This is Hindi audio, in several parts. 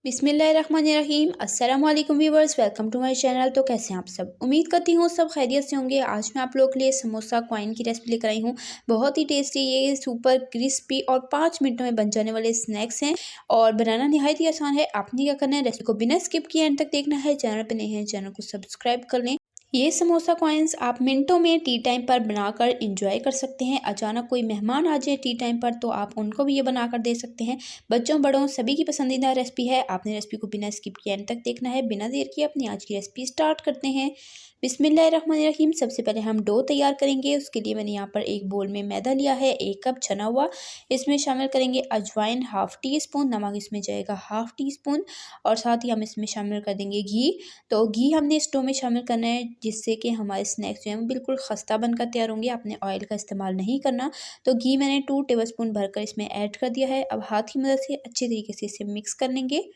बिस्मिल्लाहिर्रहमानिर्रहीम। अस्सलाम वालेकुम viewers, welcome to my channel. तो कैसे हैं आप सब? उम्मीद करती हूँ सब खैरियत से होंगे। आज मैं आप लोगों के लिए समोसा कॉइन की रेसिपी लेकर आई हूँ। बहुत ही टेस्टी, ये सुपर क्रिस्पी और 5 मिनटों में बन जाने वाले स्नैक्स हैं और बनाना निहायत ही आसान है। आपने क्या करना है, रेसिपी को बिना स्किप किए एंड तक देखना है। चैनल पर नए हैं, चैनल को सब्सक्राइब कर लें। ये समोसा कॉइन्स आप मिनटों में टी टाइम पर बनाकर इंजॉय कर सकते हैं। अचानक कोई मेहमान आ जाए टी टाइम पर तो आप उनको भी ये बनाकर दे सकते हैं। बच्चों बड़ों सभी की पसंदीदा रेसिपी है। आपने रेसिपी को बिना स्किप किए एंड तक देखना है। बिना देर किए अपनी आज की रेसिपी स्टार्ट करते हैं। बिस्मिल्लाहिर्रहमानिर्रहीम। सबसे पहले हम डो तैयार करेंगे। उसके लिए मैंने यहाँ पर एक बोल में मैदा लिया है, 1 कप छना हुआ। इसमें शामिल करेंगे अजवाइन हाफ़ टी स्पून, नमक इसमें जाएगा हाफ़ टी स्पून और साथ ही हम इसमें शामिल कर देंगे घी। तो घी हमने इस डो में शामिल करना है जिससे कि हमारे स्नैक्स जो हैं वो बिल्कुल खस्ता बनकर तैयार होंगे। आपने ऑयल का इस्तेमाल नहीं करना। तो घी मैंने 2 टेबलस्पून भरकर इसमें ऐड कर दिया है। अब हाथ की मदद से अच्छे तरीके से इसे मिक्स कर लेंगे।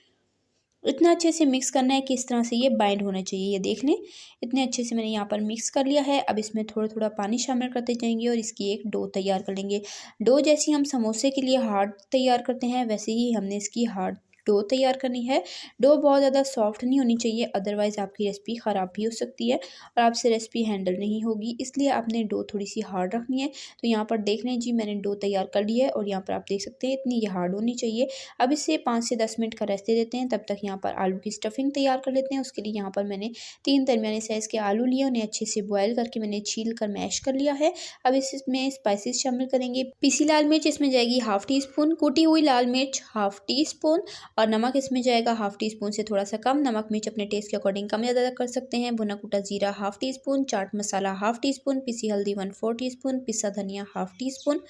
इतना अच्छे से मिक्स करना है कि इस तरह से ये बाइंड होना चाहिए। ये देख लें, इतने अच्छे से मैंने यहाँ पर मिक्स कर लिया है। अब इसमें थोड़ा थोड़ा पानी शामिल करते जाएंगे और इसकी एक डो तैयार कर लेंगे। डो जैसी हम समोसे के लिए हार्ड तैयार करते हैं वैसे ही हमने इसकी हार्ड डो तैयार करनी है। डो बहुत ज़्यादा सॉफ्ट नहीं होनी चाहिए, अदरवाइज़ आपकी रेसिपी ख़राब भी हो सकती है और आपसे रेसिपी हैंडल नहीं होगी। इसलिए आपने डो थोड़ी सी हार्ड रखनी है। तो यहाँ पर देख लें जी, मैंने डो तैयार कर लिया है और यहाँ पर आप देख सकते हैं इतनी ये हार्ड होनी चाहिए। अब इसे 5 से 10 मिनट का रेस्ट दे देते हैं। तब तक यहाँ पर आलू की स्टफिंग तैयार कर लेते हैं। उसके लिए यहाँ पर मैंने 3 दरमियाने साइज़ के आलू लिए, उन्हें अच्छे से बॉयल करके मैंने छील कर मैश कर लिया है। अब इसमें स्पाइसेस शामिल करेंगे। पीसी लाल मिर्च इसमें जाएगी हाफ़ टी स्पून, कूटी हुई लाल मिर्च हाफ़ टी स्पून और नमक इसमें जाएगा हाफ़ टी स्पून से थोड़ा सा कम। नमक मिर्च अपने टेस्ट के अकॉर्डिंग कम या ज़्यादा कर सकते हैं। भुना कूटा जीरा half tea spoon, chaat masala half tea spoon, पिसी हल्दी 1/4 टी स्पून, पिसा धनिया हाफ़ टी स्पून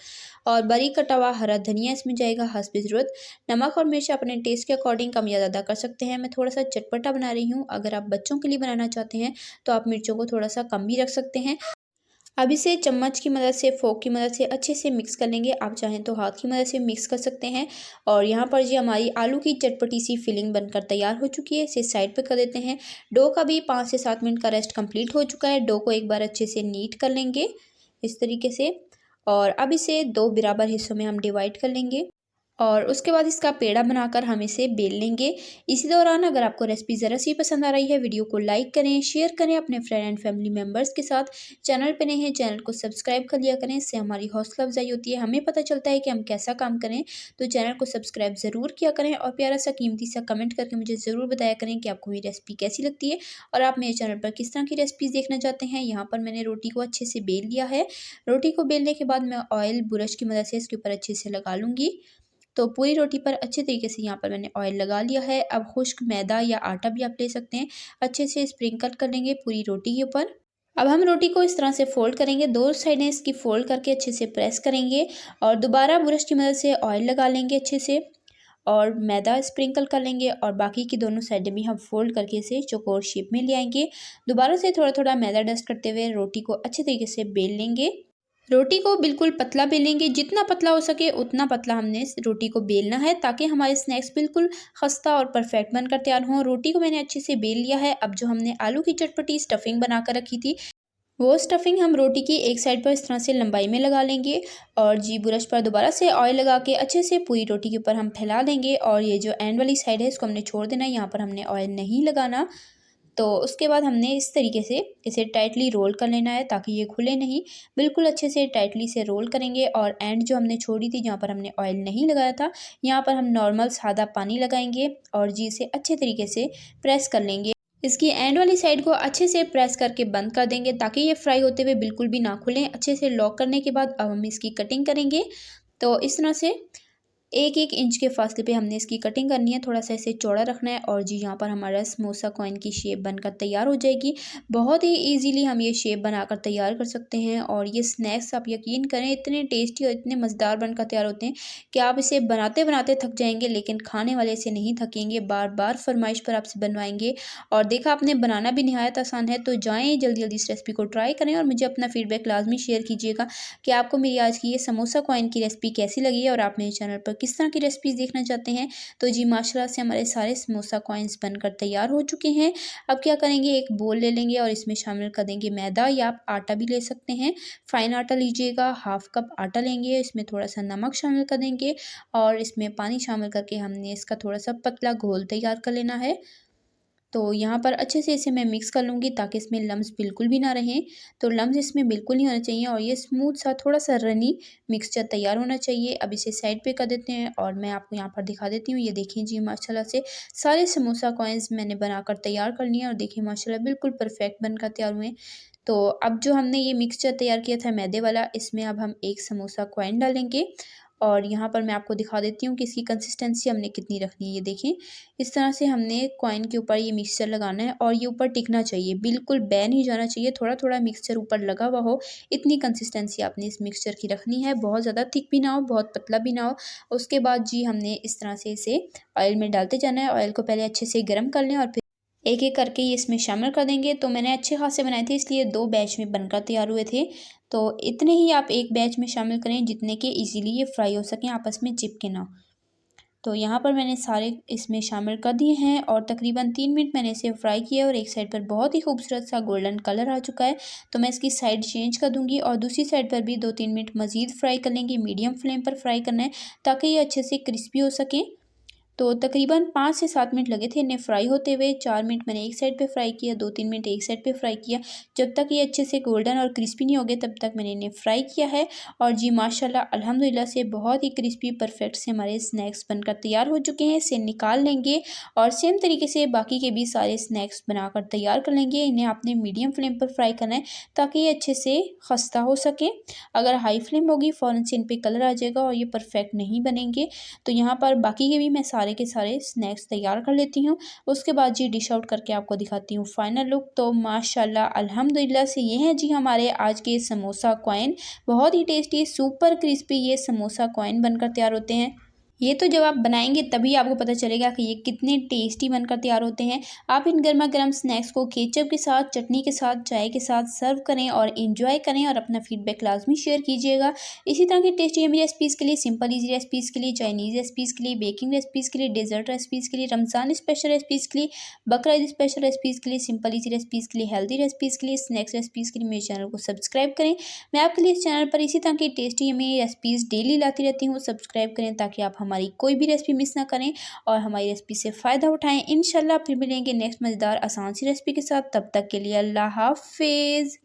और बारीक कटा हुआ हरा धनिया इसमें जाएगा हस्ब ज़रूरत। नमक और मिर्च अपने टेस्ट के अकॉर्डिंग कम या ज़्यादा कर सकते हैं। मैं थोड़ा सा चटपटा बना रही हूँ। अगर आप बच्चों के लिए बनाना चाहते हैं तो आप मिर्चों को थोड़ा सा कम भी रख सकते हैं। अब इसे चम्मच की मदद से, फोक की मदद से अच्छे से मिक्स कर लेंगे। आप चाहें तो हाथ की मदद से मिक्स कर सकते हैं। और यहाँ पर जी हमारी आलू की चटपटी सी फिलिंग बनकर तैयार हो चुकी है। इसे साइड पे कर देते हैं। डो का भी 5 से 7 मिनट का रेस्ट कंप्लीट हो चुका है। डो को एक बार अच्छे से नीट कर लेंगे इस तरीके से और अब इसे 2 बराबर हिस्सों में हम डिवाइड कर लेंगे और उसके बाद इसका पेड़ा बनाकर हम इसे बेल लेंगे। इसी दौरान अगर आपको रेसिपी ज़रा सी पसंद आ रही है, वीडियो को लाइक करें, शेयर करें अपने फ्रेंड एंड फैमिली मेम्बर्स के साथ। चैनल पे नए हैं, चैनल को सब्सक्राइब कर लिया करें। इससे हमारी हौसला अफजाई होती है, हमें पता चलता है कि हम कैसा काम करें। तो चैनल को सब्सक्राइब ज़रूर किया करें और प्यारा सा कीमती सा कमेंट करके मुझे ज़रूर बताया करें कि आपको मेरी रेसिपी कैसी लगती है और आप मेरे चैनल पर किस तरह की रेसिपीज़ देखना चाहते हैं। यहाँ पर मैंने रोटी को अच्छे से बेल लिया है। रोटी को बेलने के बाद मैं ऑयल ब्रश की मदद से इसके ऊपर अच्छे से लगा लूँगी। तो पूरी रोटी पर अच्छे तरीके से यहाँ पर मैंने ऑयल लगा लिया है। अब खुश्क मैदा या आटा भी आप ले सकते हैं। अच्छे से स्प्रिंकल कर लेंगे पूरी रोटी के ऊपर। अब हम रोटी को इस तरह से फ़ोल्ड करेंगे, 2 साइडें इसकी फ़ोल्ड करके अच्छे से प्रेस करेंगे और दोबारा ब्रश की मदद से ऑयल लगा लेंगे अच्छे से और मैदा स्प्रिंकल कर लेंगे और बाकी की दोनों साइडें भी हम फ़ोल्ड करके इसे चौकोर शेप में ले आएंगे। दोबारा से थोड़ा थोड़ा मैदा डस्ट करते हुए रोटी को अच्छे तरीके से बेल लेंगे। रोटी को बिल्कुल पतला बेलेंगे, जितना पतला हो सके उतना पतला हमने इस रोटी को बेलना है ताकि हमारे स्नैक्स बिल्कुल खस्ता और परफेक्ट बनकर तैयार हों। रोटी को मैंने अच्छे से बेल लिया है। अब जो हमने आलू की चटपटी स्टफिंग बनाकर रखी थी, वो स्टफिंग हम रोटी की एक साइड पर इस तरह से लंबाई में लगा लेंगे और जी ब्रश पर दोबारा से ऑयल लगा के अच्छे से पूरी रोटी के ऊपर हम फैला देंगे और ये जो एंड वाली साइड है इसको हमने छोड़ देना है, यहाँ पर हमने ऑयल नहीं लगाना। तो उसके बाद हमने इस तरीके से इसे टाइटली रोल कर लेना है ताकि ये खुले नहीं। बिल्कुल अच्छे से टाइटली से रोल करेंगे और एंड जो हमने छोड़ी थी जहाँ पर हमने ऑयल नहीं लगाया था, यहाँ पर हम नॉर्मल सादा पानी लगाएंगे और जी इसे अच्छे तरीके से प्रेस कर लेंगे। इसकी एंड वाली साइड को अच्छे से प्रेस करके बंद कर देंगे ताकि ये फ्राई होते हुए बिल्कुल भी ना खुलें। अच्छे से लॉक करने के बाद अब हम इसकी कटिंग करेंगे। तो इस तरह से 1-1 इंच के फासले पे हमने इसकी कटिंग करनी है। थोड़ा सा इसे चौड़ा रखना है और जी यहाँ पर हमारा समोसा कॉइन की शेप बनकर तैयार हो जाएगी। बहुत ही इजीली हम ये शेप बनाकर तैयार कर सकते हैं और ये स्नैक्स आप यकीन करें इतने टेस्टी और इतने मज़ेदार बनकर तैयार होते हैं कि आप इसे बनाते बनाते थक जाएंगे, लेकिन खाने वाले से नहीं थकेंगे, बार बार फरमाइश पर आपसे बनवाएंगे। और देखा आपने, बनाना भी निहायत आसान है। तो जाएँ जल्दी जल्दी इस रेसिपी को ट्राई करें और मुझे अपना फीडबैक लाजमी शेयर कीजिएगा कि आपको मेरी आज की ये समोसा कॉइन की रेसिपी कैसी लगी है और आप मेरे चैनल पर किस तरह की रेसिपीज़ देखना चाहते हैं। तो जी माशाल्लाह से हमारे सारे समोसा कॉइन्स बनकर तैयार हो चुके हैं। अब क्या करेंगे, एक बोल ले लेंगे और इसमें शामिल कर देंगे मैदा, या आप आटा भी ले सकते हैं। फ़ाइन आटा लीजिएगा, हाफ़ कप आटा लेंगे, इसमें थोड़ा-सा नमक शामिल कर देंगे और इसमें पानी शामिल करके हमने इसका थोड़ा-सा पतला घोल तैयार कर लेना है। तो यहाँ पर अच्छे से इसे मैं मिक्स कर लूँगी ताकि इसमें लम्स बिल्कुल भी ना रहें। तो लम्स इसमें बिल्कुल नहीं होने चाहिए और ये स्मूथ सा थोड़ा-सा रनी मिक्सचर तैयार होना चाहिए। अब इसे साइड पे कर देते हैं और मैं आपको यहाँ पर दिखा देती हूँ। ये देखिए जी माशाल्लाह से सारे समोसा कॉइन्स मैंने बनाकर तैयार कर लिए हैं और देखिए माशाल्लाह बिल्कुल परफेक्ट बनकर तैयार हुए हैं। तो अब जो हमने ये मिक्सचर तैयार किया था मैदे वाला, इसमें अब हम एक समोसा कॉइन डालेंगे और यहाँ पर मैं आपको दिखा देती हूँ कि इसकी कंसिस्टेंसी हमने कितनी रखनी है। ये देखें, इस तरह से हमने कॉइन के ऊपर ये मिक्सचर लगाना है और ये ऊपर टिकना चाहिए, बिल्कुल बह नहीं जाना चाहिए, थोड़ा-थोड़ा मिक्सचर ऊपर लगा हुआ हो, इतनी कंसिस्टेंसी आपने इस मिक्सचर की रखनी है। बहुत ज़्यादा थिक भी ना हो, बहुत पतला भी ना हो। उसके बाद जी हमने इस तरह से इसे ऑयल में डालते जाना है। ऑयल को पहले अच्छे से गरम कर लें और फिर एक-एक करके ये इसमें शामिल कर देंगे। तो मैंने अच्छे खासे बनाए थे, इसलिए 2 बैच में बनकर तैयार हुए थे। तो इतने ही आप एक बैच में शामिल करें जितने कि ईज़िली ये फ्राई हो सकें, आपस में चिपके ना। तो यहाँ पर मैंने सारे इसमें शामिल कर दिए हैं और तकरीबन 3 मिनट मैंने इसे फ्राई किया और एक साइड पर बहुत ही खूबसूरत सा गोल्डन कलर आ चुका है। तो मैं इसकी साइड चेंज कर दूँगी और दूसरी साइड पर भी 2-3 मिनट मज़ीद फ्राई कर लेंगे। मीडियम फ्लेम पर फ्राई करना है ताकि ये अच्छे से क्रिस्पी हो सकें। तो तकरीबन 5 से 7 मिनट लगे थे इन्हें फ्राई होते हुए। 4 मिनट मैंने एक साइड पे फ्राई किया, 2-3 मिनट एक साइड पे फ्राई किया। जब तक ये अच्छे से गोल्डन और क्रिस्पी नहीं हो गए तब तक मैंने इन्हें फ्राई किया है। और जी माशाल्लाह अल्हम्दुलिल्लाह से बहुत ही क्रिस्पी परफेक्ट से हमारे स्नैक्स बनकर तैयार हो चुके हैं। इसे निकाल लेंगे और सेम तरीके से बाकी के भी सारे स्नैक्स बनाकर तैयार कर लेंगे। इन्हें आपने मीडियम फ्लेम पर फ्राई करना है ताकि ये अच्छे से खस्ता हो सके। अगर हाई फ्लेम होगी फ़ौरन से इन पे कलर आ जाएगा और ये परफेक्ट नहीं बनेंगे। तो यहाँ पर बाकी के भी मैं सारे के सारे स्नैक्स तैयार कर लेती हूँ। उसके बाद जी डिश आउट करके आपको दिखाती हूँ फाइनल लुक। तो माशाल्लाह अल्हम्दुलिल्लाह से ये हैं जी हमारे आज के समोसा कॉइन। बहुत ही टेस्टी सुपर क्रिस्पी ये समोसा कॉइन बनकर तैयार होते हैं। ये तो जब आप बनाएंगे तभी आपको पता चलेगा कि ये कितने टेस्टी बनकर तैयार होते हैं। आप इन गर्मा गर्म स्नैक्स को केचप के साथ, चटनी के साथ, चाय के साथ सर्व करें और इंजॉय करें और अपना फीडबैक लाजमी शेयर कीजिएगा। इसी तरह की टेस्टी यम्मी रेसिपीज़ के लिए, सिंपल ईजी रेसिपीज़ के लिए, चाइनीज़ रेसिपीज़ के लिए, बेकिंग रेसिपीज़ के लिए, डेजर्ट रेसिपीज़ के लिए, रमज़ान स्पेशल रेसिपीज़ के लिए, बकरा ईद स्पेशल रेसिपीज़ के लिए, सिंपल ईजी रेसिपीज़ के लिए, हेल्दी रेसिपीज़ के लिए, स्नैक्स रेसिपीज़ के लिए मेरे चैनल को सब्सक्राइब करें। मैं आपके लिए इस चैनल पर इसी तरह की टेस्टी यम्मी रेसिपीज़ डेली लाती रहती हूँ। सब्सक्राइब करें ताकि आप हमारी कोई भी रेसिपी मिस ना करें और हमारी रेसिपी से फ़ायदा उठाएं। इंशाल्लाह फिर मिलेंगे नेक्स्ट मज़ेदार आसान सी रेसिपी के साथ। तब तक के लिए अल्लाह हाफ़िज़।